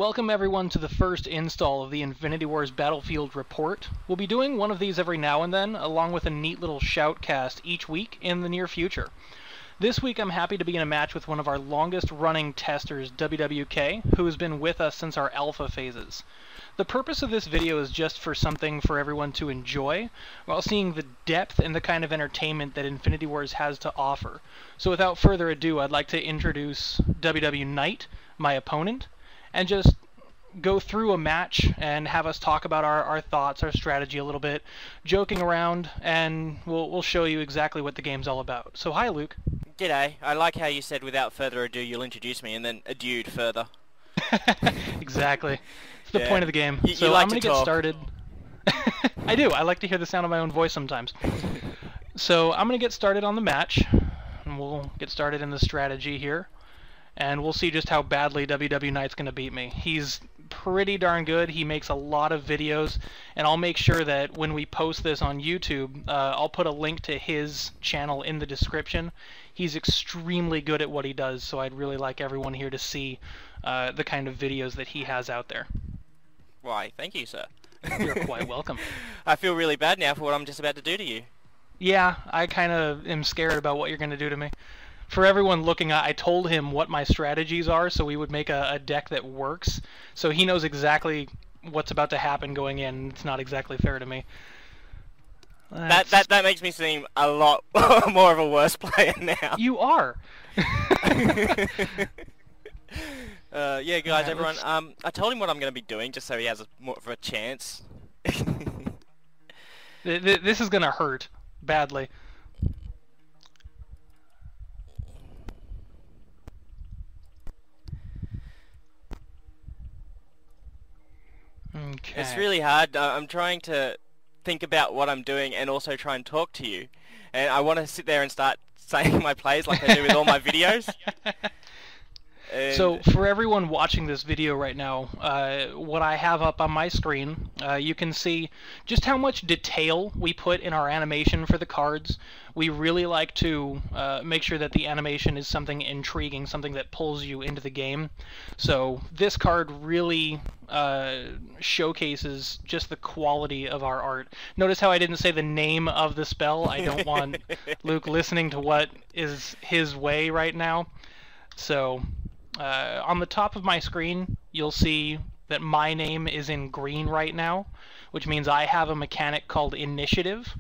Welcome everyone to the first install of the Infinity Wars Battlefield Report. We'll be doing one of these every now and then, along with a neat little shoutcast each week in the near future. This week I'm happy to be in a match with one of our longest running testers, WWK, who has been with us since our alpha phases. The purpose of this video is just for something for everyone to enjoy, while seeing the depth and the kind of entertainment that Infinity Wars has to offer. So without further ado, I'd like to introduce WWKnight, my opponent, and just go through a match and have us talk about our thoughts, our strategy a little bit, joking around, and we'll show you exactly what the game's all about. So hi, Luke. G'day. I like how you said without further ado you'll introduce me and then addued further. Exactly. It's the point of the game. So you like I'm going to get started. I do. I like to hear the sound of my own voice sometimes. So I'm going to get started on the match, and we'll get started in the strategy here. And we'll see just how badly WWKnight's going to beat me. He's pretty darn good. He makes a lot of videos, and I'll make sure that when we post this on YouTube, I'll put a link to his channel in the description. He's extremely good at what he does, so I'd really like everyone here to see the kind of videos that he has out there. Why, thank you, sir. You're quite welcome. I feel really bad now for what I'm just about to do to you. Yeah, I kind of am scared about what you're going to do to me. For everyone looking, I told him what my strategies are, so we would make a deck that works. So he knows exactly what's about to happen going in. It's not exactly fair to me. That makes me seem a lot more of a worse player now. You are. Yeah, guys, everyone. I told him what I'm going to be doing, just so he has more of a chance. This is going to hurt badly. Okay. It's really hard. I'm trying to think about what I'm doing and also try and talk to you. And I want to sit there and start saying my plays like I do with all my videos. So for everyone watching this video right now, what I have up on my screen, you can see just how much detail we put in our animation for the cards. We really like to make sure that the animation is something intriguing, something that pulls you into the game. So this card really showcases just the quality of our art. Notice how I didn't say the name of the spell. I don't want Luke listening to what is his way right now. So on the top of my screen, you'll see that my name is in green right now, which means I have a mechanic called Initiative,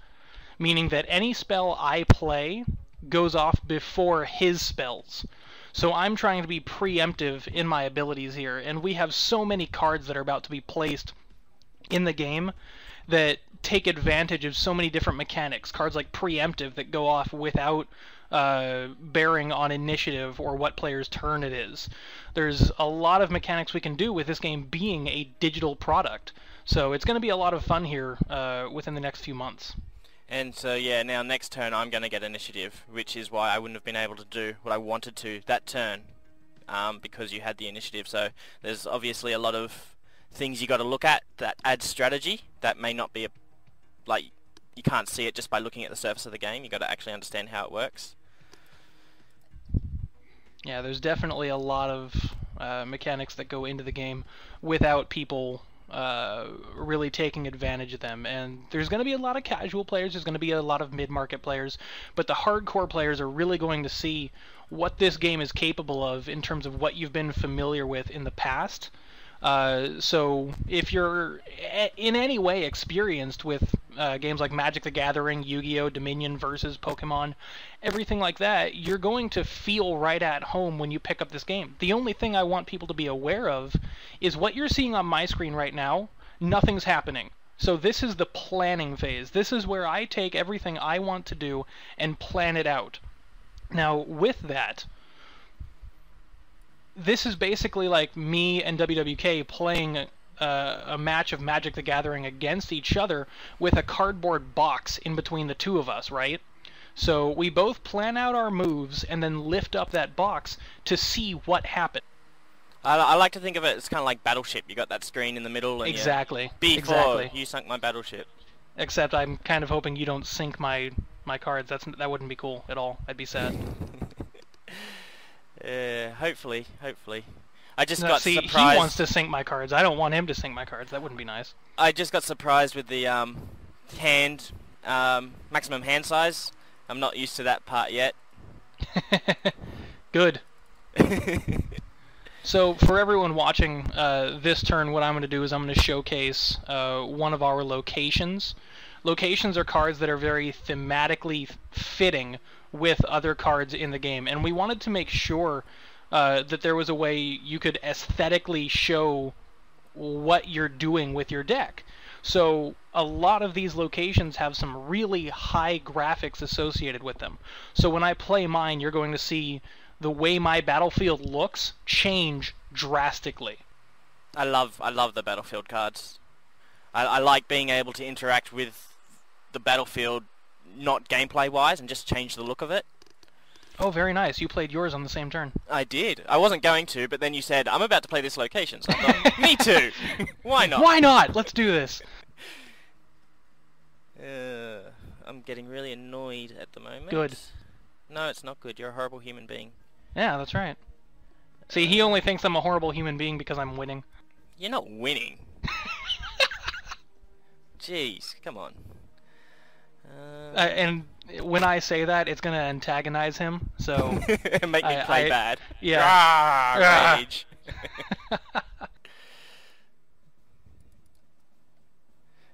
meaning that any spell I play goes off before his spells. So I'm trying to be preemptive in my abilities here, and we have so many cards that are about to be placed in the game that take advantage of so many different mechanics. Cards like Preemptive that go off without bearing on initiative or what player's turn it is. There's a lot of mechanics we can do with this game being a digital product. So it's going to be a lot of fun here within the next few months. And so, yeah, now next turn I'm going to get initiative, which is why I wouldn't have been able to do what I wanted to that turn, because you had the initiative. So there's obviously a lot of things you got to look at that add strategy that may not be like you can't see it just by looking at the surface of the game. You got to actually understand how it works. Yeah, there's definitely a lot of mechanics that go into the game without people really taking advantage of them. And there's going to be a lot of casual players, there's going to be a lot of mid-market players, but the hardcore players are really going to see what this game is capable of in terms of what you've been familiar with in the past. So if you're in any way experienced with games like Magic the Gathering, Yu-Gi-Oh!, Dominion versus Pokemon, everything like that, you're going to feel right at home when you pick up this game. The only thing I want people to be aware of is what you're seeing on my screen right now, nothing's happening. So this is the planning phase. This is where I take everything I want to do and plan it out. Now, with that, this is basically like me and WWK playing a match of Magic the Gathering against each other with a cardboard box in between the two of us, right? So we both plan out our moves and then lift up that box to see what happens. I like to think of it as kind of like Battleship. You got that screen in the middle. And Exactly. Exactly. You sunk my battleship. Except I'm kind of hoping you don't sink my cards. That wouldn't be cool at all. I'd be sad. Hopefully. I just No, got see, surprised. he wants to sync my cards. I don't want him to sync my cards. That wouldn't be nice. I just got surprised with the hand maximum hand size. I'm not used to that part yet. Good. So for everyone watching this turn, what I'm going to do is I'm going to showcase one of our locations. Locations are cards that are very thematically fitting with other cards in the game, and we wanted to make sure that there was a way you could aesthetically show what you're doing with your deck. So a lot of these locations have some really high graphics associated with them. So when I play mine, you're going to see the way my battlefield looks change drastically. I love the battlefield cards. I like being able to interact with the battlefield, not gameplay-wise, and just change the look of it. Oh, very nice. You played yours on the same turn. I did. I wasn't going to, but then you said, I'm about to play this location, so I thought, me too! Why not? Why not? Let's do this! I'm getting really annoyed at the moment. Good. No, it's not good. You're a horrible human being. Yeah, that's right. See, he only thinks I'm a horrible human being because I'm winning. You're not winning. Jeez, come on. And when I say that, it's going to antagonize him, so... Make me play bad. Yeah. Rage.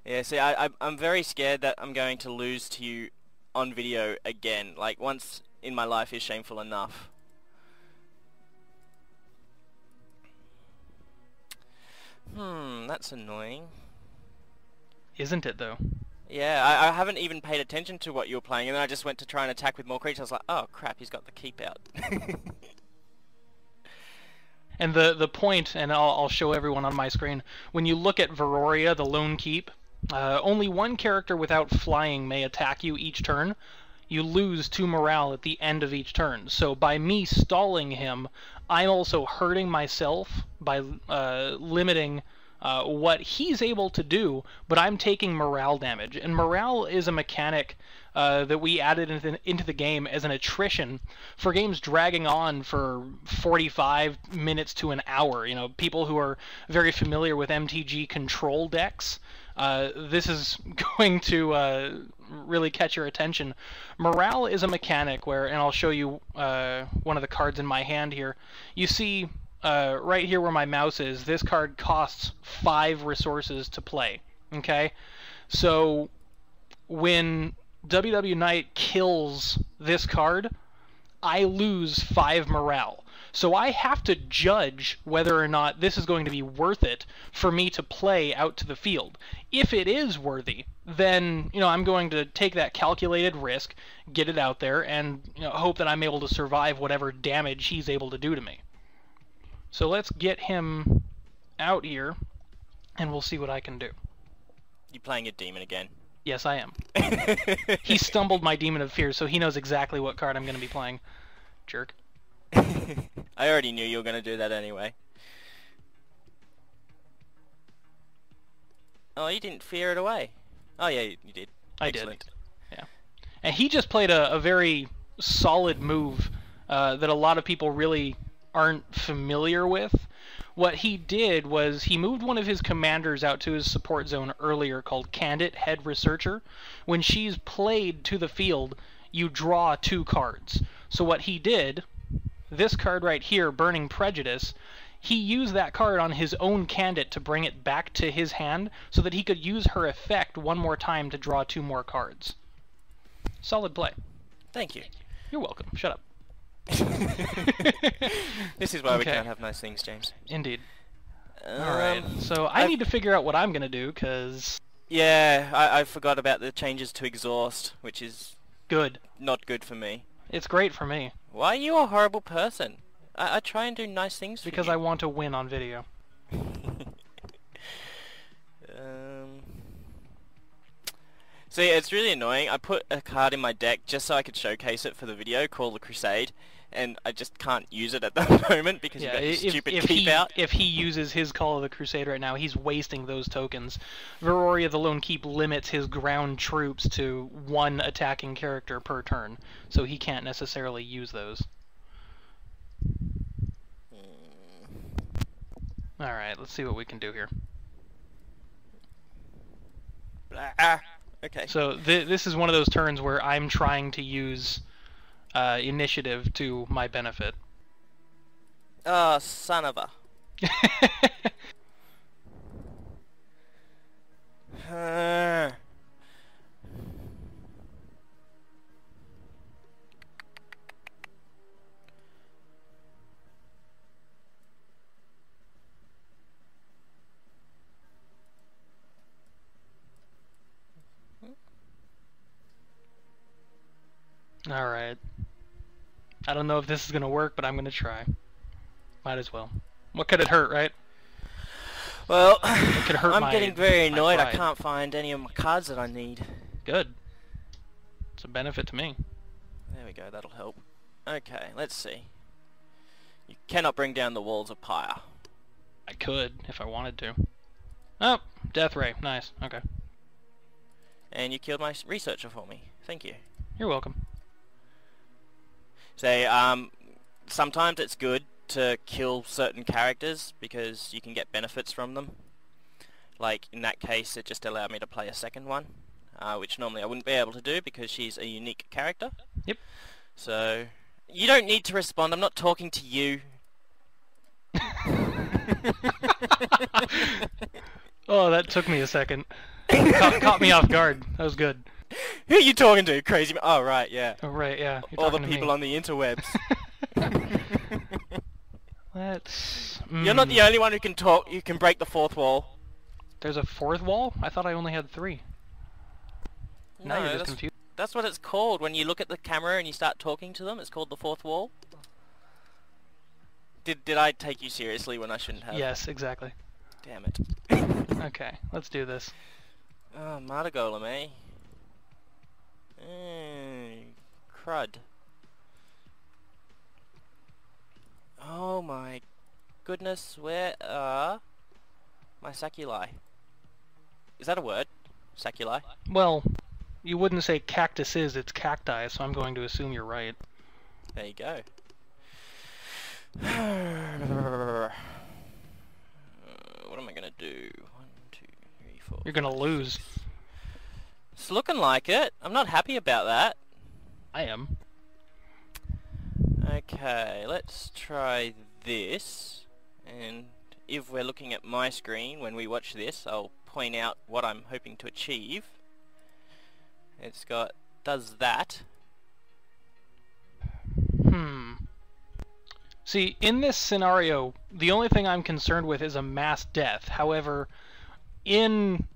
Yeah, see, I'm very scared that I'm going to lose to you on video again. Like, once in my life is shameful enough. That's annoying. Isn't it, though? Yeah, I haven't even paid attention to what you were playing, and then I just went to try and attack with more creatures. I was like, oh crap, he's got the keep out. And the point, and I'll show everyone on my screen, when you look at Veroria, the Lone Keep, only one character without flying may attack you each turn. You lose 2 morale at the end of each turn. So by me stalling him, I'm also hurting myself by limiting what he's able to do, but I'm taking morale damage. And morale is a mechanic that we added into the game as an attrition for games dragging on for 45 minutes to an hour. You know, people who are very familiar with MTG control decks, this is going to really catch your attention. Morale is a mechanic where, and I'll show you one of the cards in my hand here. You see right here where my mouse is, this card costs 5 resources to play. Okay? So when WWKnight kills this card, I lose 5 morale. So I have to judge whether or not this is going to be worth it for me to play out to the field. If it is worthy, then I'm going to take that calculated risk, get it out there, and hope that I'm able to survive whatever damage he's able to do to me. So let's get him out here, and we'll see what I can do. You playing a demon again? Yes, I am. He stumbled my Demon of Fear, so he knows exactly what card I'm going to be playing. Jerk. I already knew you were going to do that anyway. Oh, you didn't fear it away. Oh yeah, you did. I Excellent. did. Yeah. And he just played a very solid move that a lot of people really aren't familiar with. What he did was he moved one of his commanders out to his support zone earlier called Candid Head Researcher. When she's played to the field, you draw 2 cards. So what he did, this card right here, Burning Prejudice, he used that card on his own Candid to bring it back to his hand so that he could use her effect one more time to draw 2 more cards. Solid play. Thank you. You're welcome. Shut up. This is why we Okay. can't have nice things, James. Indeed. Alright, so I need to figure out what I'm going to do, because... Yeah, I forgot about the changes to exhaust, which is Good. not good for me. It's great for me, Why are you a horrible person? I try and do nice things for because you. I want to win on video. See, it's really annoying. I put a card in my deck just so I could showcase it for the video called the Crusade, and I just can't use it at the moment because you've got this stupid keep out. If he uses his Call of the Crusade right now, he's wasting those tokens. Veroria the Lone Keep limits his ground troops to 1 attacking character per turn, so he can't necessarily use those. Alright, let's see what we can do here. Okay. So this is one of those turns where I'm trying to use initiative to my benefit. Oh, son of a... Alright. I don't know if this is going to work, but I'm going to try. Might as well. What could it hurt, right? Well, It could hurt I'm getting very my annoyed. I pride. can't find any of my cards that I need. Good. It's a benefit to me. There we go, that'll help. Okay, let's see. You cannot bring down the walls of Pyre. I could, if I wanted to. Oh, Death Ray. Nice. Okay. And you killed my researcher for me. Thank you. You're welcome. So, sometimes it's good to kill certain characters because you can get benefits from them. Like, in that case, it just allowed me to play a second one, which normally I wouldn't be able to do because she's a unique character. Yep. So, you don't need to respond. I'm not talking to you. Oh, that took me a second. Caught me off guard. That was good. Who are you talking to, crazy man? Oh, right, yeah. Oh, right, yeah. You're All the talking to people me. on the interwebs. Let's... You're not the only one who can talk. You can break the fourth wall. There's a fourth wall? I thought I only had 3. Now No, you're just confused. that's what it's called. When you look at the camera and you start talking to them, it's called the fourth wall. Did I take you seriously when I shouldn't have? Yes, exactly. Damn it. Okay, let's do this. Oh, Martyr Golem, eh? Crud. Oh my goodness, where are my saculi? Is that a word? Saculi? Well, you wouldn't say cactuses, it's cacti, so I'm going to assume you're right. There you go. What am I gonna do? 1, 2, 3, 4. You're gonna lose. It's looking like it. I'm not happy about that. I am. Okay, let's try this. And if we're looking at my screen when we watch this, I'll point out what I'm hoping to achieve. It's got does that. See, in this scenario, the only thing I'm concerned with is a mass death. However, in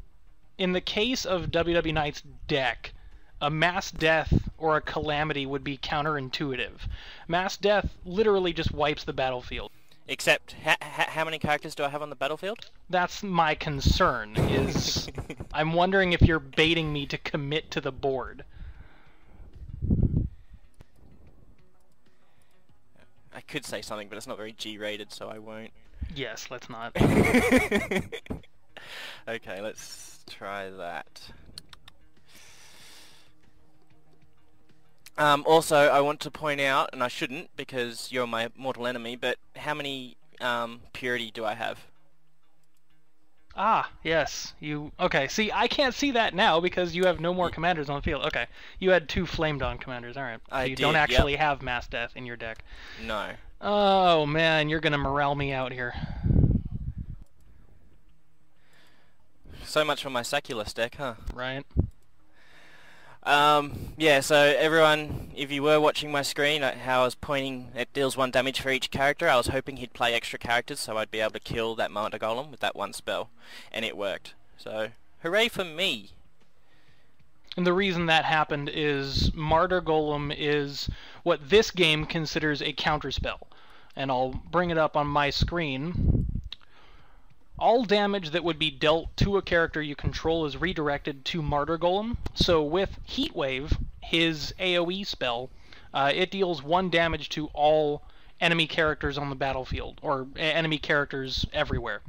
the case of WWKnight's deck, a mass death or a calamity would be counterintuitive. Mass death literally just wipes the battlefield. Except, how many characters do I have on the battlefield? That's my concern, is I'm wondering if you're baiting me to commit to the board. I could say something, but it's not very G-rated, so I won't. Yes, let's not. Okay, let's try that. Also, I want to point out, and I shouldn't because you're my mortal enemy, but how many purity do I have? Ah, yes. Okay, see, I can't see that now because you have no more commanders on the field. Okay, you had 2 Flamed On commanders, alright. So you don't actually have Mass Death in your deck. No. Oh, man, you're gonna morale me out here. So much for my Saculus deck, huh? Right. Yeah, so everyone, if you were watching my screen, how I was pointing, it deals 1 damage for each character. I was hoping he'd play extra characters so I'd be able to kill that Martyr Golem with that 1 spell. And it worked. So, hooray for me! And the reason that happened is Martyr Golem is what this game considers a counterspell. And I'll bring it up on my screen. All damage that would be dealt to a character you control is redirected to Martyr Golem. So with Heatwave, his AoE spell, it deals 1 damage to all enemy characters on the battlefield, or enemy characters everywhere.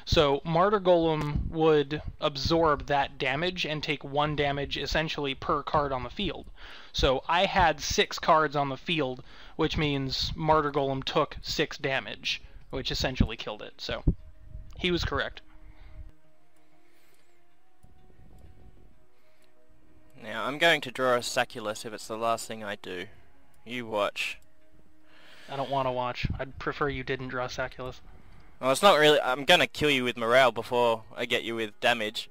So Martyr Golem would absorb that damage and take 1 damage essentially per card on the field. So I had 6 cards on the field, which means Martyr Golem took 6 damage, which essentially killed it. So He was correct. Now, I'm going to draw a Saculus if it's the last thing I do. You watch. I don't want to watch. I'd prefer you didn't draw Saculus. Well, it's not really... I'm going to kill you with morale before I get you with damage.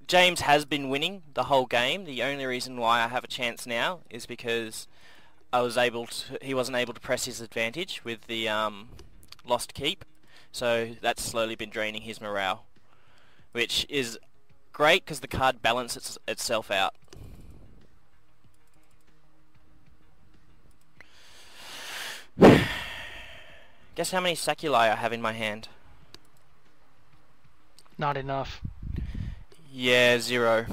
James has been winning the whole game. The only reason why I have a chance now is because he wasn't able to press his advantage with the lost keep. So that's slowly been draining his morale, which is great because the card balances itself out. Guess how many Saculi I have in my hand? Not enough. Yeah, 0.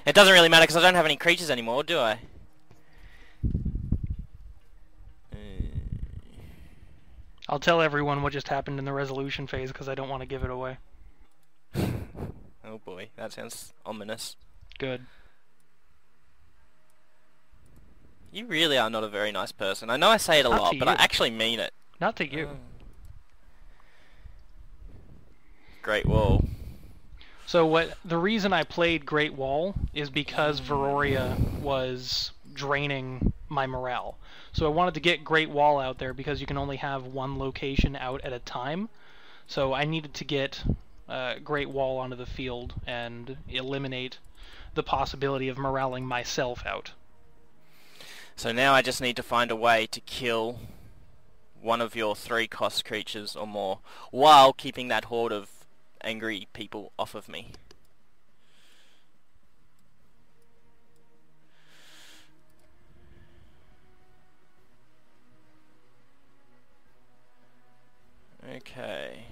It doesn't really matter because I don't have any creatures anymore, do I? I'll tell everyone what just happened in the resolution phase because I don't want to give it away. Oh boy, that sounds ominous. Good. You really are not a very nice person. I know I say it a lot, but I actually mean it. Not to you. Great Wall. So the reason I played Great Wall is because Veroria was draining my morale. So I wanted to get Great Wall out there because you can only have one location out at a time. So I needed to get Great Wall onto the field and eliminate the possibility of moraling myself out. So now I just need to find a way to kill one of your 3-cost creatures or more while keeping that horde of angry people off of me. Okay,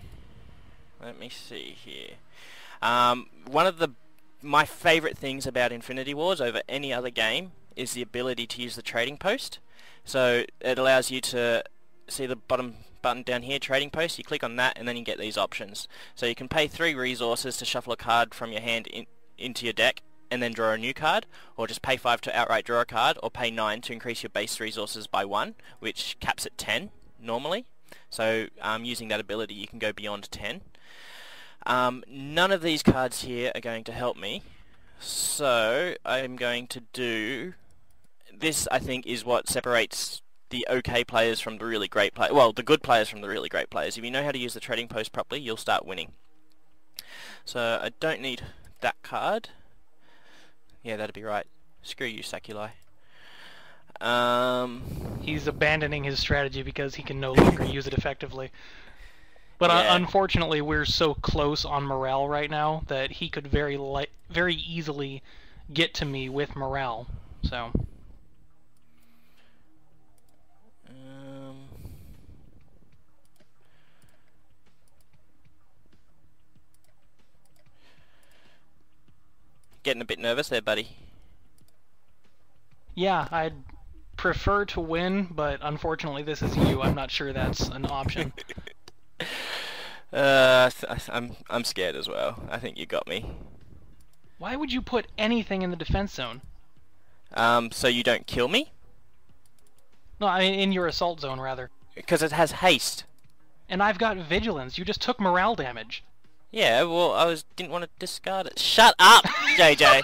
let me see here. One of my favourite things about Infinity Wars over any other game is the ability to use the trading post. So it allows you to see the bottom button down here, trading post. You click on that and then you get these options. So you can pay 3 resources to shuffle a card from your hand into your deck and then draw a new card, or just pay 5 to outright draw a card, or pay 9 to increase your base resources by 1, which caps at 10 normally. So using that ability you can go beyond 10. None of these cards here are going to help me, so I'm going to do this. I think is what separates the okay players from the really great players. Well, the good players from the really great players. If you know how to use the trading post properly, you'll start winning. So I don't need that card. Yeah, that'd be right. Screw you, Saculi. He's abandoning his strategy because he can no longer use it effectively. But yeah. Unfortunately, we're so close on morale right now that he could very easily get to me with morale. So. Getting a bit nervous there, buddy. Yeah, I'd prefer to win, but unfortunately this is you. I'm not sure that's an option. I'm scared as well. I think you got me. Why would you put anything in the defense zone? So you don't kill me? No, I mean in your assault zone, rather. Because it has haste. And I've got vigilance. You just took morale damage. Yeah, well, didn't want to discard it. Shut up, JJ!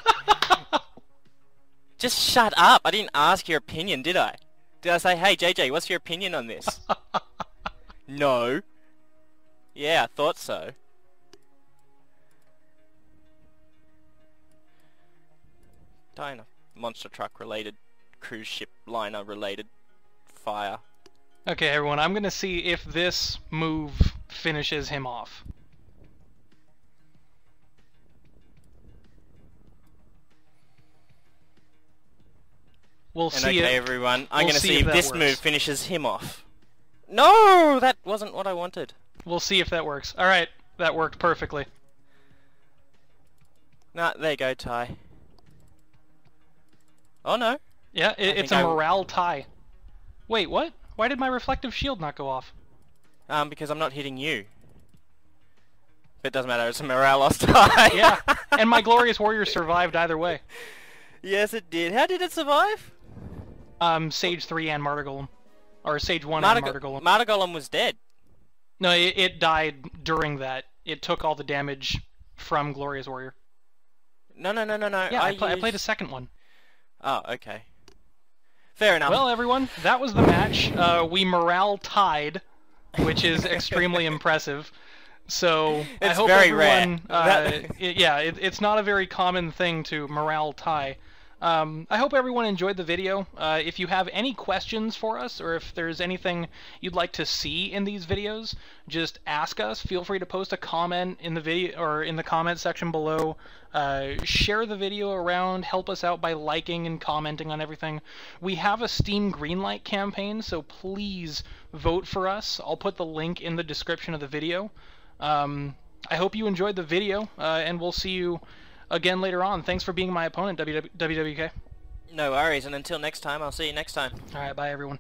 Just shut up! I didn't ask your opinion, did I? Did I say, hey, JJ, what's your opinion on this? No. Yeah, I thought so. Dying a monster truck related, cruise ship liner related fire. Okay, everyone, I'm gonna see if this move finishes him off. We'll see. Okay, everyone, I'm gonna see if this works. move finishes him off. No, that wasn't what I wanted. We'll see if that works. All right, that worked perfectly. Nah, there you go, Ty. Oh no. Yeah, it's a morale tie. Wait, what? Why did my reflective shield not go off? Because I'm not hitting you. But it doesn't matter, it's a morale loss tie. Yeah, and my glorious warrior survived either way. Yes, it did. How did it survive? Sage 3 and Martyr Golem. Or Sage 1 and Martyr Golem. Martyr Golem was dead. No, it died during that. It took all the damage from Glorious Warrior. No. Yeah, I played a second one. Oh, okay. Fair enough. Well, everyone, that was the match. We morale tied, which is extremely impressive. So it's I hope very everyone, rare. It's not a very common thing to morale tie. I hope everyone enjoyed the video. If you have any questions for us, or if there's anything you'd like to see in these videos, just ask us. Feel free to post a comment in the video or in the comment section below. Share the video around. Help us out by liking and commenting on everything. We have a Steam Greenlight campaign, so please vote for us. I'll put the link in the description of the video. I hope you enjoyed the video, and we'll see you again later on. Thanks for being my opponent, WWK. No worries, and until next time, I'll see you next time. Alright, bye everyone.